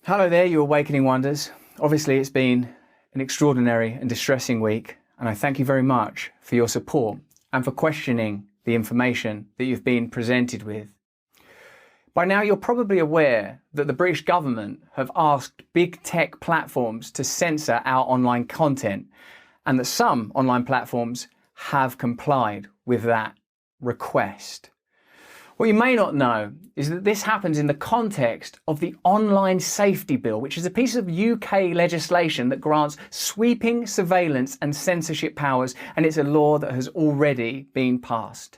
Hello there, you awakening wonders. Obviously it's been an extraordinary and distressing week, and I thank you very much for your support and for questioning the information that you've been presented with. By now you're probably aware that the British government have asked big tech platforms to censor our online content, and that some online platforms have complied with that request. What you may not know is that this happens in the context of the Online Safety Bill, which is a piece of UK legislation that grants sweeping surveillance and censorship powers, and it's a law that has already been passed.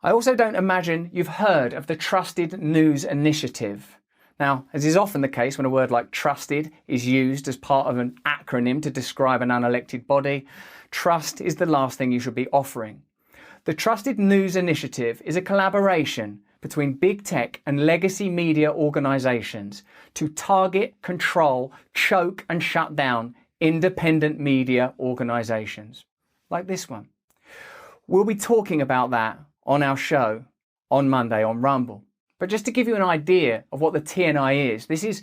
I also don't imagine you've heard of the Trusted News Initiative. Now, as is often the case when a word like trusted is used as part of an acronym to describe an unelected body, trust is the last thing you should be offering. The Trusted News Initiative is a collaboration between big tech and legacy media organisations to target, control, choke and shut down independent media organisations, like this one. We'll be talking about that on our show on Monday on Rumble. But just to give you an idea of what the TNI is, this is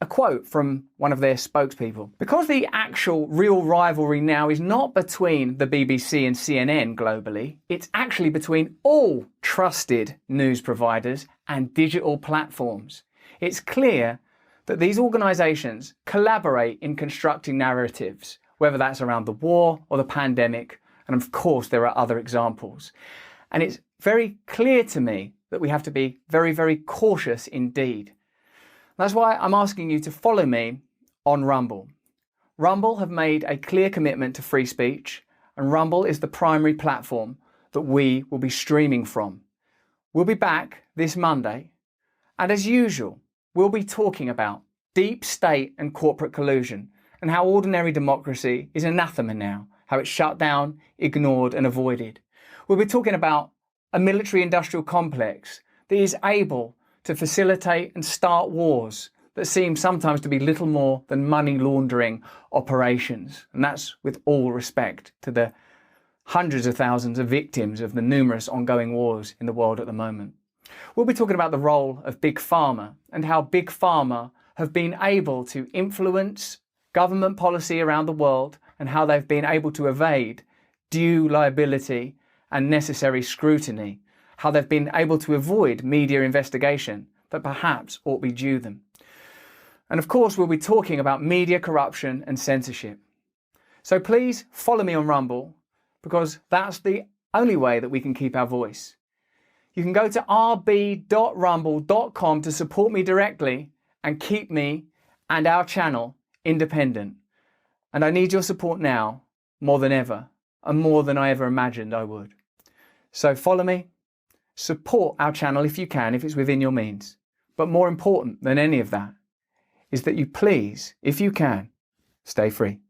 a quote from one of their spokespeople. Because the actual real rivalry now is not between the BBC and CNN globally, it's actually between all trusted news providers and digital platforms. It's clear that these organisations collaborate in constructing narratives, whether that's around the war or the pandemic, and of course there are other examples. And it's very clear to me that we have to be very, very cautious indeed. That's why I'm asking you to follow me on Rumble. Rumble have made a clear commitment to free speech, and Rumble is the primary platform that we will be streaming from. We'll be back this Monday, and as usual, we'll be talking about deep state and corporate collusion and how ordinary democracy is anathema now, how it's shut down, ignored and avoided. We'll be talking about a military-industrial complex that is able to facilitate and start wars that seem sometimes to be little more than money laundering operations. And that's with all respect to the hundreds of thousands of victims of the numerous ongoing wars in the world at the moment. We'll be talking about the role of Big Pharma and how Big Pharma have been able to influence government policy around the world and how they've been able to evade due liability and necessary scrutiny, how they've been able to avoid media investigation that perhaps ought be due them. And of course, we'll be talking about media corruption and censorship. So please follow me on Rumble, because that's the only way that we can keep our voice. You can go to rb.rumble.com to support me directly and keep me and our channel independent. And I need your support now more than ever, and more than I ever imagined I would. So follow me. Support our channel if you can, if it's within your means. But more important than any of that is that you please, if you can, stay free.